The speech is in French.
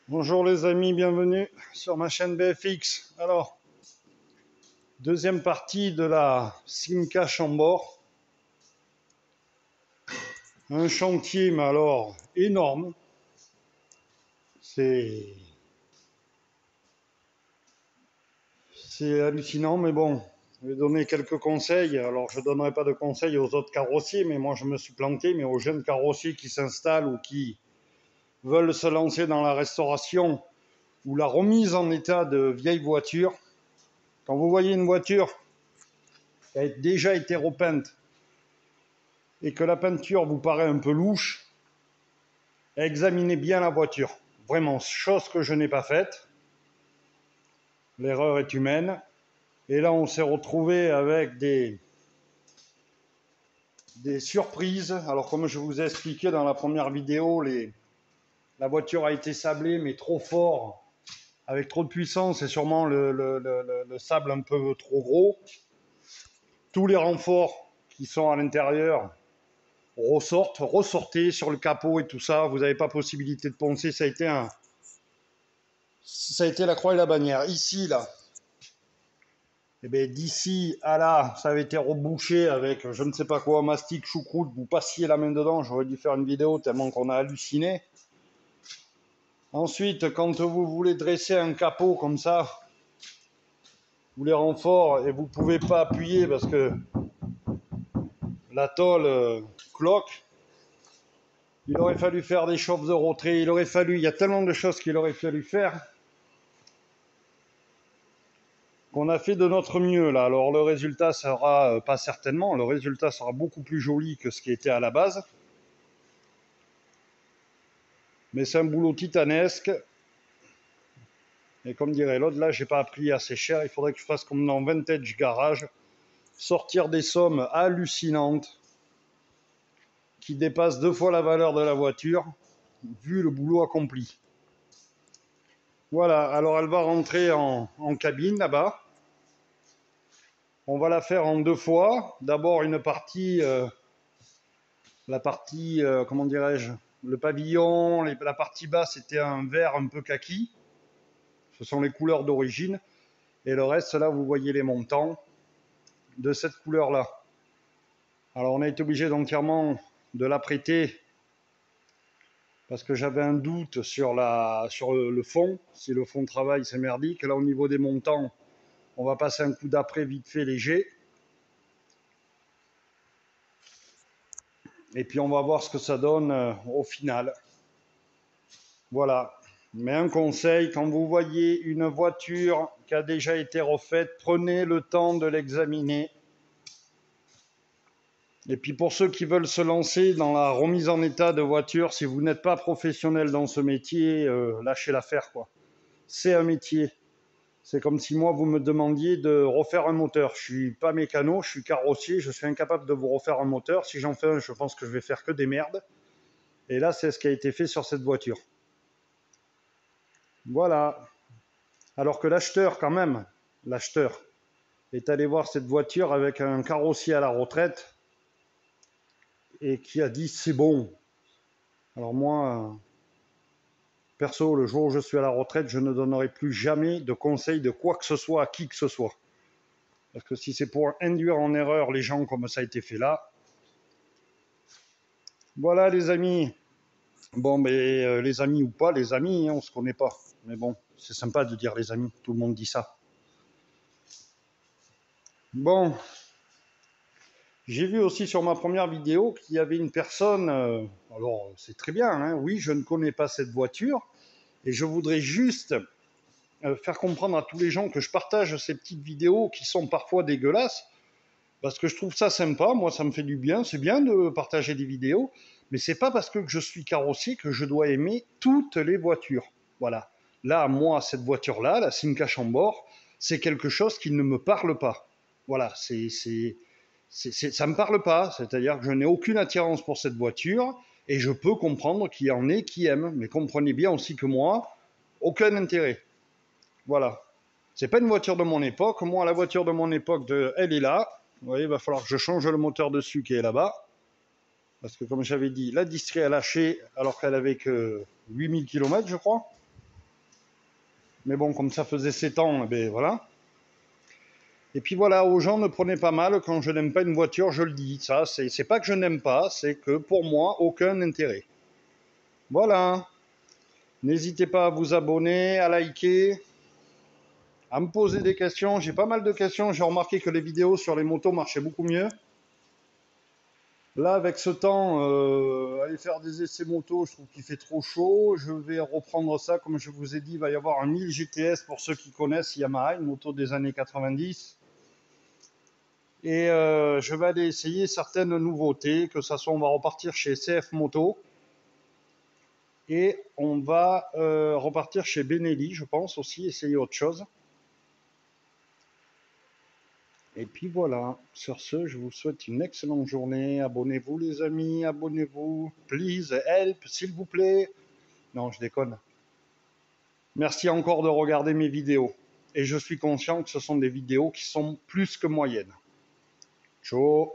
Bonjour les amis, bienvenue sur ma chaîne BFX. Alors, deuxième partie de la Simca Chambord. Un chantier, mais alors énorme. C'est hallucinant, mais bon, je vais donner quelques conseils. Alors, je ne donnerai pas de conseils aux autres carrossiers, mais moi je me suis planté, mais aux jeunes carrossiers qui s'installent ou qui veulent se lancer dans la restauration ou la remise en état de vieilles voitures. Quand vous voyez une voiture qui a déjà été repeinte et que la peinture vous paraît un peu louche, examinez bien la voiture. Vraiment, chose que je n'ai pas faite. L'erreur est humaine. Et là, on s'est retrouvé avec des surprises. Alors, comme je vous ai expliqué dans la première vidéo, la voiture a été sablée, mais trop fort, avec trop de puissance et sûrement le sable un peu trop gros. Tous les renforts qui sont à l'intérieur ressortez sur le capot et tout ça. Vous n'avez pas possibilité de poncer. Ça a été la croix et la bannière. Ici, là, et bien d'ici à là, ça avait été rebouché avec je ne sais pas quoi, mastic, choucroute, vous passiez la main dedans. J'aurais dû faire une vidéo tellement qu'on a halluciné. Ensuite, quand vous voulez dresser un capot comme ça, vous les renforts et vous ne pouvez pas appuyer parce que la tôle cloque, il aurait fallu faire des chauffe de retrait, il y a tellement de choses qu'il aurait fallu faire qu'on a fait de notre mieux là. Alors le résultat sera pas certainement, le résultat sera beaucoup plus joli que ce qui était à la base. Mais c'est un boulot titanesque. Et comme dirait l'autre, là, j'ai pas appris assez cher. Il faudrait que je fasse comme dans Vintage Garage, sortir des sommes hallucinantes qui dépassent 2 fois la valeur de la voiture, vu le boulot accompli. Voilà, alors elle va rentrer en cabine là-bas. On va la faire en 2 fois. D'abord une partie, la partie, comment dirais-je, le pavillon, la partie basse était un vert un peu kaki. Ce sont les couleurs d'origine. Et le reste, là, vous voyez les montants de cette couleur-là. Alors, on a été obligé d'entièrement de l'apprêter parce que j'avais un doute sur le fond. Si le fond de travail, c'est merdique. Là, au niveau des montants, on va passer un coup d'après vite fait léger. Et puis, on va voir ce que ça donne au final. Voilà. Mais un conseil, quand vous voyez une voiture qui a déjà été refaite, prenez le temps de l'examiner. Et puis pour ceux qui veulent se lancer dans la remise en état de voiture, si vous n'êtes pas professionnel dans ce métier, lâchez l'affaire, quoi. C'est un métier. C'est comme si moi, vous me demandiez de refaire un moteur. Je suis pas mécano, je suis carrossier, je suis incapable de vous refaire un moteur. Si j'en fais un, je pense que je vais faire que des merdes. Et là, c'est ce qui a été fait sur cette voiture. Voilà. Alors que l'acheteur, quand même, l'acheteur est allé voir cette voiture avec un carrossier à la retraite et qui a dit c'est bon. Alors moi, perso, le jour où je suis à la retraite, je ne donnerai plus jamais de conseils de quoi que ce soit à qui que ce soit. Parce que si c'est pour induire en erreur les gens comme ça a été fait là, voilà les amis. Bon, mais les amis ou pas, les amis, on se connaît pas. Mais bon, c'est sympa de dire les amis, tout le monde dit ça. Bon, j'ai vu aussi sur ma première vidéo qu'il y avait une personne, alors c'est très bien, hein, oui, je ne connais pas cette voiture, et je voudrais juste faire comprendre à tous les gens que je partage ces petites vidéos qui sont parfois dégueulasses, parce que je trouve ça sympa, moi ça me fait du bien, c'est bien de partager des vidéos, mais c'est pas parce que je suis carrossier que je dois aimer toutes les voitures. Voilà. Là, moi, cette voiture-là, la Simca Chambord, c'est quelque chose qui ne me parle pas. Voilà, ça me parle pas, c'est-à-dire que je n'ai aucune attirance pour cette voiture, et je peux comprendre qu'il y en ait qui aiment, mais comprenez bien aussi que moi, aucun intérêt. Voilà. C'est pas une voiture de mon époque. Moi, la voiture de mon époque, elle est là. Vous voyez, il va falloir que je change le moteur dessus qui est là-bas. Parce que, comme j'avais dit, la distrie a lâché alors qu'elle avait que 8000 km, je crois. Mais bon, comme ça faisait 7 ans, eh ben voilà. Et puis voilà, aux gens, ne prenez pas mal, quand je n'aime pas une voiture, je le dis. Ça, c'est pas que je n'aime pas, c'est que pour moi, aucun intérêt. Voilà. N'hésitez pas à vous abonner, à liker, à me poser des questions. J'ai pas mal de questions. J'ai remarqué que les vidéos sur les motos marchaient beaucoup mieux. Là, avec ce temps, aller faire des essais moto, je trouve qu'il fait trop chaud. Je vais reprendre ça. Comme je vous ai dit, il va y avoir un 1000 GTS pour ceux qui connaissent Yamaha, une moto des années 90. Et je vais aller essayer certaines nouveautés, que ça soit on va repartir chez CF Moto et on va repartir chez Benelli, je pense aussi, essayer autre chose. Et puis voilà, sur ce, je vous souhaite une excellente journée. Abonnez-vous les amis, abonnez-vous. Please, help, s'il vous plaît. Non, je déconne. Merci encore de regarder mes vidéos. Et je suis conscient que ce sont des vidéos qui sont plus que moyennes. Ciao.